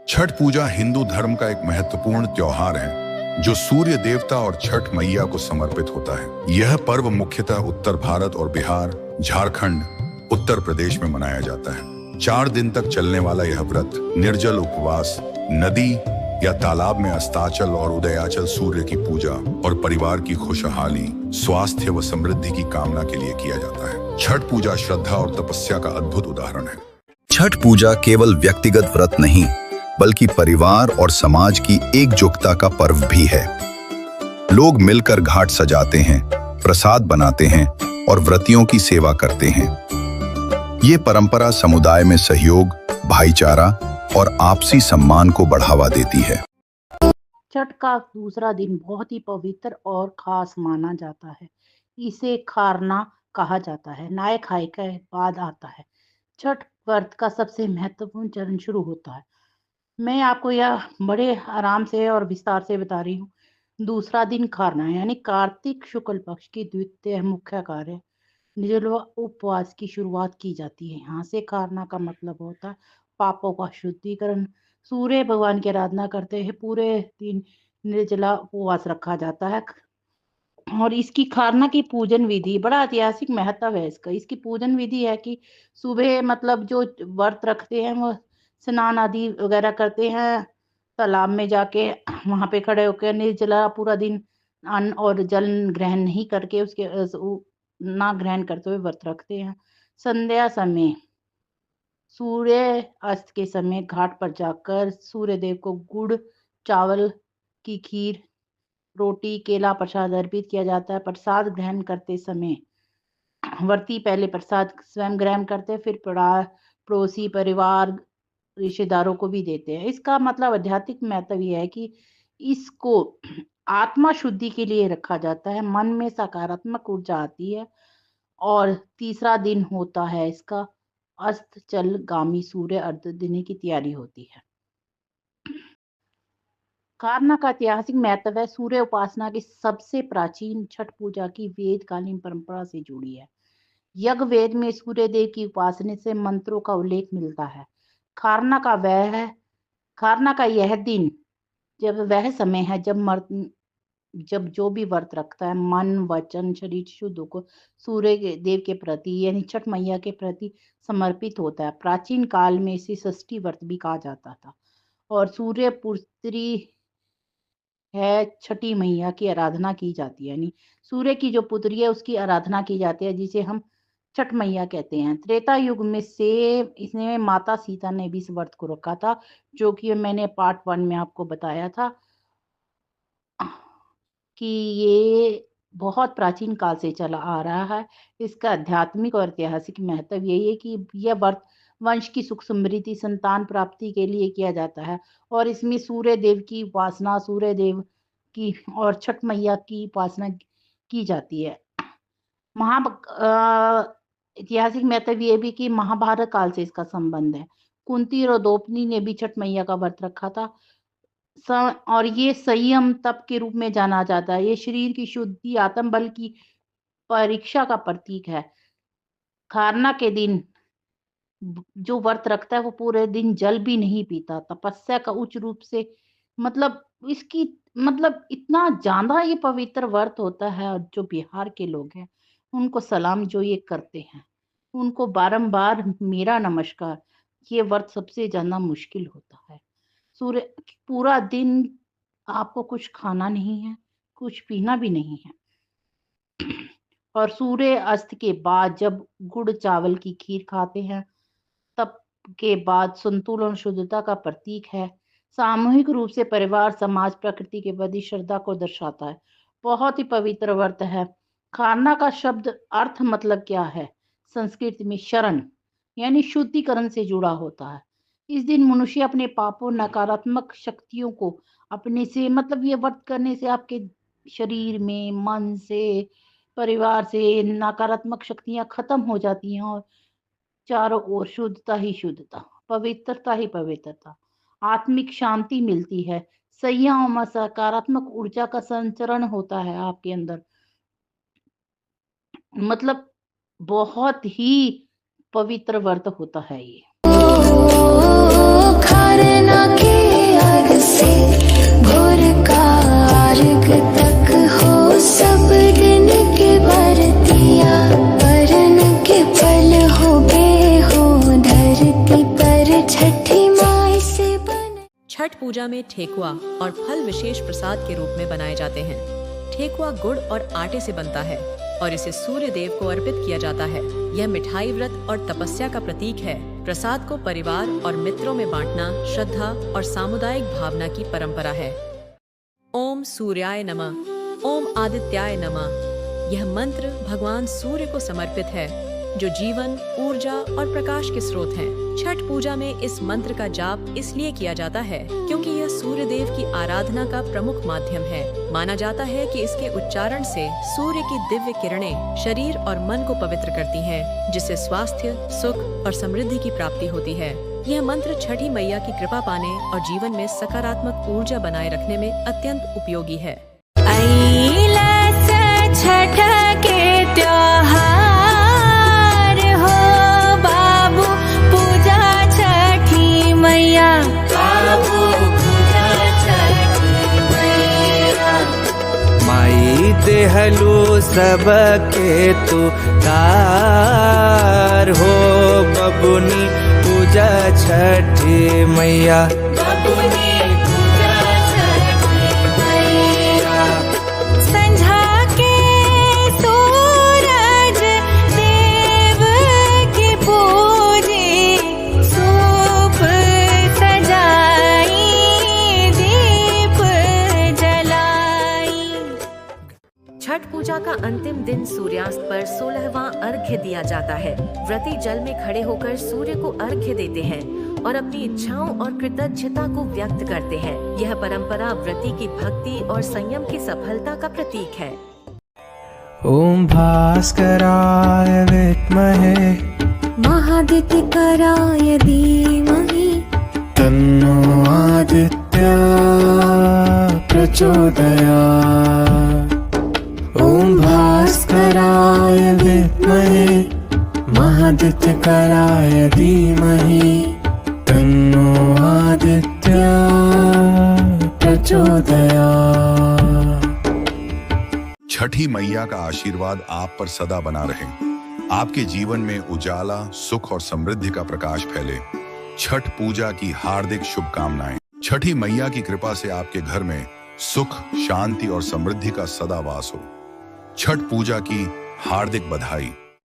छठ पूजा हिंदू धर्म का एक महत्वपूर्ण त्योहार है जो सूर्य देवता और छठ मैया को समर्पित होता है। यह पर्व मुख्यतः उत्तर भारत और बिहार, झारखंड, उत्तर प्रदेश में मनाया जाता है। 4 दिन तक चलने वाला यह व्रत निर्जल उपवास, नदी या तालाब में अस्ताचल और उदयाचल सूर्य की पूजा और परिवार की खुशहाली, स्वास्थ्य व समृद्धि की कामना के लिए किया जाता है। छठ पूजा श्रद्धा और तपस्या का अद्भुत उदाहरण है। छठ पूजा केवल व्यक्तिगत व्रत नहीं, बल्कि परिवार और समाज की एकजुटता का पर्व भी है। लोग मिलकर घाट सजाते हैं, प्रसाद बनाते हैं और व्रतियों की सेवा करते हैं। ये परंपरा समुदाय में सहयोग, भाईचारा और आपसी सम्मान को बढ़ावा देती है। छठ का दूसरा दिन बहुत ही पवित्र और खास माना जाता है। इसे खारना कहा जाता है। नहाय खाए के बाद आता है। छठ व्रत का सबसे महत्वपूर्ण चरण शुरू होता है। मैं आपको यह बड़े आराम से और विस्तार से बता रही हूँ। दूसरा दिन खारना यानी कार्तिक शुक्ल पक्ष की द्वितीय मुख्य कार्य निर्जल उपवास की शुरुआत की जाती है। यहाँ से खारना का मतलब होता है पापों का शुद्धिकरण। सूर्य भगवान की आराधना करते हैं। पूरे दिन निर्जला उपवास रखा जाता है और इसकी खारना की पूजन विधि बड़ा ऐतिहासिक महत्व है। इसकी पूजन विधि है कि सुबह मतलब जो व्रत रखते हैं वो स्नान आदि वगैरह करते हैं, तालाब में जाके वहां पे खड़े होकर निर्जला पूरा दिन अन्न और जल ग्रहण नहीं करके ना ग्रहण करते हुए व्रत रखते हैं। संध्या समय सूर्य अस्त के समय घाट पर जाकर सूर्य देव को गुड़ चावल की खीर, रोटी, केला प्रसाद अर्पित किया जाता है। प्रसाद ग्रहण करते समय व्रती पहले प्रसाद स्वयं ग्रहण करते हैं, फिर पड़ोसी, परिवार, रिश्तेदारों को भी देते हैं। इसका मतलब आध्यात्मिक महत्व यह है कि इसको आत्मा शुद्धि के लिए रखा जाता है। मन में सकारात्मक ऊर्जा आती है। और तीसरा दिन होता है इसका अस्ताचलगामी सूर्य अर्घ देने की तैयारी होती है। खारना का ऐतिहासिक महत्व है। सूर्य उपासना की सबसे प्राचीन छठ पूजा की वेदकालीन परंपरा से जुड़ी है। यज्ञ वेद में सूर्य देव की उपासना से मंत्रों का उल्लेख मिलता है। खारना का यह दिन जब वह समय है जब जो भी व्रत रखता है मन, वचन, शरीर शुद्ध को सूर्य देव के प्रति यानी छठ मैया के प्रति समर्पित होता है। प्राचीन काल में इसे षष्ठी व्रत भी कहा जाता था और सूर्य पुत्री है छठी मैया की आराधना की जाती है। यानी सूर्य की जो पुत्री है उसकी आराधना की जाती है, जिसे हम छठ मैया कहते हैं। त्रेता युग में से इसने माता सीता ने भी इस व्रत को रखा था, जो कि मैंने पार्ट 1 में आपको बताया था कि ये बहुत प्राचीन काल से चला आ रहा है। इसका आध्यात्मिक और ऐतिहासिक महत्व यही है कि यह व्रत वंश की सुख समृद्धि संतान प्राप्ति के लिए किया जाता है और इसमें सूर्य देव की उपासना, सूर्य देव की और छठ मैया की उपासना की जाती है। ऐतिहासिक महत्व ये भी कि महाभारत काल से इसका संबंध है। कुंती और द्रौपदी ने भी छठ मैया का व्रत रखा था और ये संयम तप के रूप में जाना जाता है। ये शरीर की शुद्धि, आत्मबल की परीक्षा का प्रतीक है। खारना के दिन जो व्रत रखता है वो पूरे दिन जल भी नहीं पीता। तपस्या का उच्च रूप से मतलब इसकी मतलब इतना ज्यादा ये पवित्र व्रत होता है। और जो बिहार के लोग हैं उनको सलाम जो ये करते हैं, उनको बारंबार मेरा नमस्कार। ये व्रत सबसे ज्यादा मुश्किल होता है। सूर्य पूरा दिन आपको कुछ खाना नहीं है, कुछ पीना भी नहीं है और सूर्य अस्त के बाद जब गुड़ चावल की खीर खाते हैं तब के बाद संतुलन शुद्धता का प्रतीक है। सामूहिक रूप से परिवार, समाज, प्रकृति के प्रति श्रद्धा को दर्शाता है। बहुत ही पवित्र व्रत है। खारना का शब्द अर्थ मतलब क्या है? संस्कृत में शरण यानी शुद्धिकरण से जुड़ा होता है। इस दिन मनुष्य अपने पापों, नकारात्मक शक्तियों को अपने से मतलब ये व्रत करने से आपके शरीर में, मन से, परिवार से नकारात्मक शक्तियां खत्म हो जाती हैं और चारों ओर शुद्धता ही शुद्धता, पवित्रता ही पवित्रता, आत्मिक शांति मिलती है। संयम और सकारात्मक ऊर्जा का संचरण होता है आपके अंदर। मतलब बहुत ही पवित्र व्रत होता है ये। खरना के छठ पूजा में ठेकुआ और फल विशेष प्रसाद के रूप में बनाए जाते हैं। ठेकुआ गुड़ और आटे से बनता है और इसे सूर्य देव को अर्पित किया जाता है। यह मिठाई व्रत और तपस्या का प्रतीक है। प्रसाद को परिवार और मित्रों में बांटना श्रद्धा और सामुदायिक भावना की परंपरा है। ओम सूर्याय नमः, ओम आदित्याय नमः। यह मंत्र भगवान सूर्य को समर्पित है, जो जीवन, ऊर्जा और प्रकाश के स्रोत हैं। छठ पूजा में इस मंत्र का जाप इसलिए किया जाता है क्योंकि यह सूर्य देव की आराधना का प्रमुख माध्यम है। माना जाता है कि इसके उच्चारण से सूर्य की दिव्य किरणें शरीर और मन को पवित्र करती हैं, जिससे स्वास्थ्य, सुख और समृद्धि की प्राप्ति होती है। यह मंत्र छठी मैया की कृपा पाने और जीवन में सकारात्मक ऊर्जा बनाए रखने में अत्यंत उपयोगी है। छठ के त्योहार हो बाबू पूजा छठी मैया, बाबू पूजा छठी मैया। माई देहलू सबके तू तार हो बबुनी पूजा छठी मैया, बबुनी पूजा छठी मैया। संझा के सूरज देव की पूजी, सूप सजाई दीप जलाई। छठ पूजा का अंतिम दिन सूर्यास्त पर 16वां अर्घ्य दिया जाता है। व्रती जल में खड़े होकर सूर्य को अर्घ्य देते हैं और अपनी इच्छाओं और कृतज्ञता को व्यक्त करते हैं। यह परंपरा व्रती की भक्ति और संयम की सफलता का प्रतीक है। ओम भास्कराय विद्महे महादित्यकराय धीमहि, तन्नो आदित्य प्रचोदयात्। ओम भास्कराय विद्महे महादित्यकराय धीमहि, तन्नो आदित्य प्रचोदयात्। छठी मैया का आशीर्वाद आप पर सदा बना रहे। आपके जीवन में उजाला, सुख और समृद्धि का प्रकाश फैले। छठ पूजा की हार्दिक शुभकामनाएं। छठी मैया की कृपा से आपके घर में सुख, शांति और समृद्धि का सदा वास हो। छठ पूजा की हार्दिक बधाई।